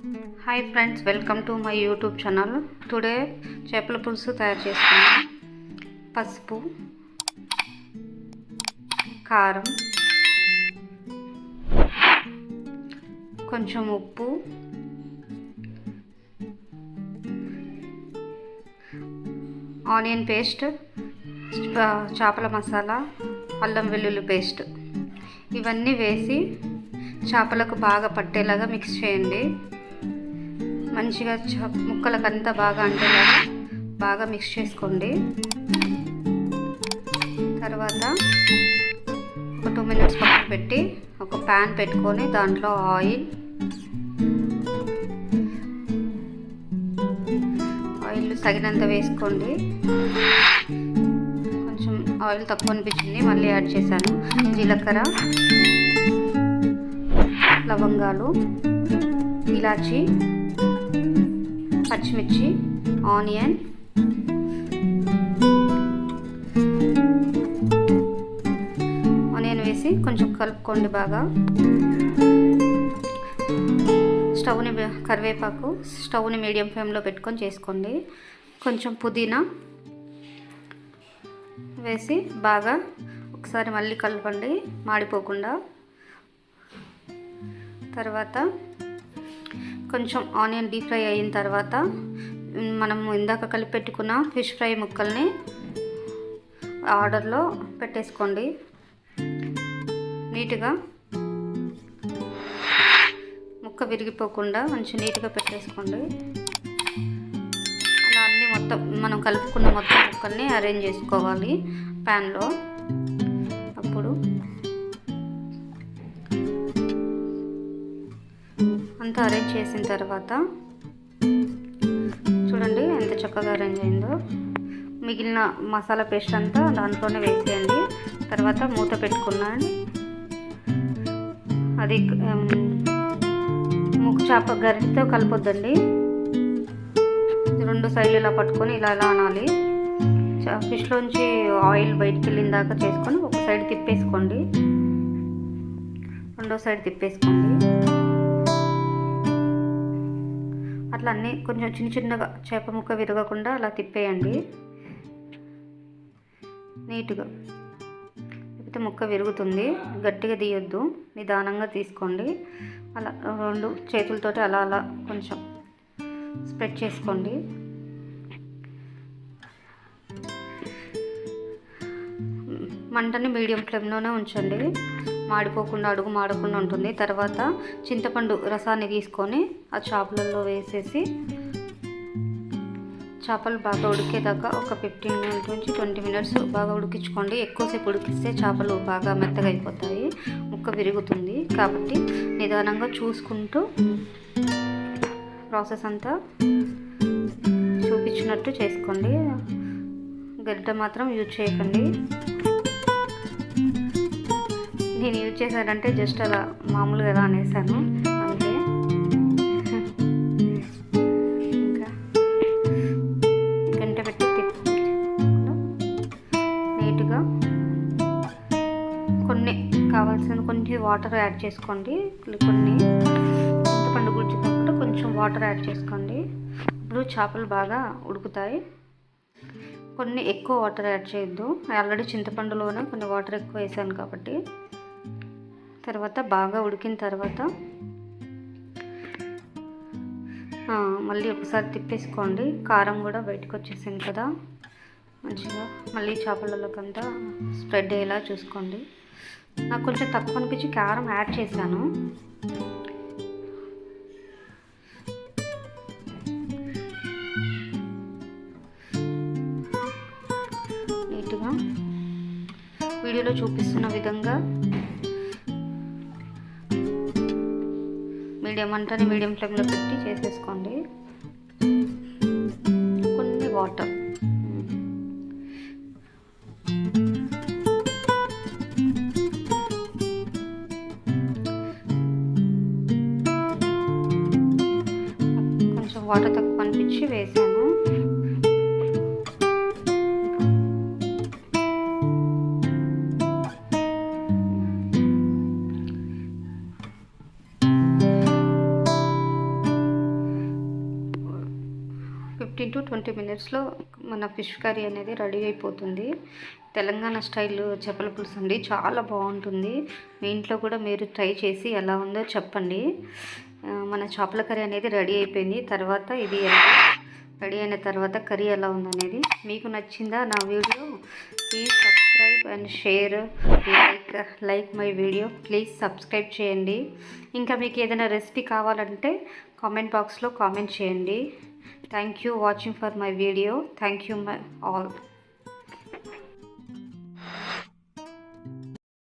Hi friends, welcome to my YouTube channel. Today చేపల పులుసు తయారు చేసుకున్నాం. పసుపు, కారం, కొంచెం ఉప్పు, ఆనియన్ పేస్ట్, చేపల మసాలా, అల్లం వెల్లుల్లి పేస్ట్ ఇవన్నీ వేసి చేపలకు బాగా పట్టేలాగా మిక్స్ చేయండి. మంచిగా ముక్కలకంతా బాగా అంటేలాగా బాగా మిక్స్ చేసుకోండి. తర్వాత ఒక 2 minutes పక్కన పెట్టి ఒక ప్యాన్ పెట్టుకొని దాంట్లో ఆయిల్ తగినంత వేసుకోండి. కొంచెం ఆయిల్ తక్కువ అనిపించింది, మళ్ళీ యాడ్ చేశాను. జీలకర్ర, లవంగాలు, ఇలాచి, పచ్చిమిర్చి, ఆనియన్, వేసి కొంచెం కలుపుకోండి బాగా. కరివేపాకు స్టవ్ని మీడియం ఫ్లేమ్లో పెట్టుకొని చేసుకోండి. కొంచెం పుదీనా వేసి బాగా ఒకసారి మళ్ళీ కలపండి మాడిపోకుండా. తర్వాత కొంచెం ఆనియన్ డీప్ ఫ్రై అయిన తర్వాత మనం ఇందాక కలిపి పెట్టుకున్న ఫిష్ ఫ్రై ముక్కల్ని ఆర్డర్లో పెట్టేసుకోండి. నీట్గా ముక్క విరిగిపోకుండా మంచి నీట్గా పెట్టేసుకోండి. అలా అన్నీ మొత్తం మనం కలుపుకున్న మొత్తం ముక్కల్ని అరేంజ్ చేసుకోవాలి ప్యాన్లో. అప్పుడు అంతా అరేంజ్ చేసిన తర్వాత చూడండి ఎంత చక్కగా అరేంజ్ అయిందో. మిగిలిన మసాలా పేస్ట్ అంతా దాంట్లోనే వేసేయండి. తర్వాత మూత పెట్టుకున్నాను. అది ముక్కు చేప గరిటెతో కలపొద్దండి. 2 సైడ్లు ఇలా పట్టుకొని ఇలా అనాలి. ఫిష్లోంచి ఆయిల్ బయటికి వెళ్ళిన దాకా చేసుకొని ఒక సైడ్ తిప్పేసుకోండి, రెండో సైడ్ తిప్పేసుకోండి. అట్లా అన్నీ కొంచెం చిన్నగా చేప ముక్క విరగకుండా అలా తిప్పేయండి నీట్గా. లేకపోతే ముక్క విరుగుతుంది. గట్టిగా తీయొద్దు, నిదానంగా తీసుకోండి. అలా 2 చేతులతోటి అలా అలా కొంచెం స్ప్రెడ్ చేసుకోండి. మంటని మీడియం ఫ్లేమ్లోనే ఉంచండి, మాడిపోకుండా అడుగు మాడకుండా ఉంటుంది. తర్వాత చింతపండు రసాన్ని తీసుకొని ఆ చేపలలో వేసేసి చేపలు బాగా ఉడికేదాకా ఒక 15 నుంచి 20 minutes బాగా ఉడికించుకోండి. ఎక్కువసేపు ఉడికిస్తే చేపలు బాగా మెత్తగా అయిపోతాయి, ముక్క విరుగుతుంది. కాబట్టి నిదానంగా చూసుకుంటూ ప్రాసెస్ అంతా చూపించినట్టు చేసుకోండి. గరిట మాత్రం యూజ్ చేయకండి. నేను యూజ్ చేశానంటే జస్ట్ అలా మామూలుగా ఎలా అనేసాను అంతే. ఇంకా గంట పెట్టి నీట్గా కొన్ని వాటర్ యాడ్ చేసుకోండి. కొన్ని చింతపండు గుజ్జుతో కొంచెం వాటర్ యాడ్ చేసుకోండి. ఇప్పుడు చేపలు బాగా ఉడుకుతాయి. కొన్ని ఎక్కువ వాటర్ యాడ్ చేయొద్దు, ఆల్రెడీ చింతపండులోనే కొన్ని వాటర్ ఎక్కువ వేసాను కాబట్టి. తర్వాత బాగా ఉడికిన తర్వాత మళ్ళీ ఒకసారి తిప్పేసుకోండి. కారం కూడా బయటకు వచ్చేసింది కదా, మంచిగా మళ్ళీ చేపలలోకంతా స్ప్రెడ్ అయ్యేలా చూసుకోండి. నాకు కొంచెం తక్కువ అనిపించి కారం యాడ్ చేశాను. నీట్గా వీడియోలో చూపిస్తున్న విధంగా మంటని మీడియం ఫ్లేమ్లో పెట్టి చేసేసుకోండి. కొన్ని వాటర్ తక్కువ అనిపించి వేసాను. 15 to 20 మినిట్స్లో మన ఫిష్ కర్రీ అనేది రెడీ అయిపోతుంది. తెలంగాణ స్టైల్ చేపల పులుసు అండి, చాలా బాగుంటుంది. మీ ఇంట్లో కూడా మీరు ట్రై చేసి ఎలా ఉందో చెప్పండి. మన చేపల కర్రీ అనేది రెడీ అయిపోయింది. తర్వాత ఇది రెడీ అయిన తర్వాత కర్రీ ఎలా ఉందనేది మీకు నచ్చిందా నా video? Please subscribe and share, like my video. Please subscribe చేయండి. ఇంకా మీకు ఏదైనా రెసిపీ కావాలంటే కామెంట్ బాక్స్లో కామెంట్ చేయండి. Thank you watching for my video. Thank you all.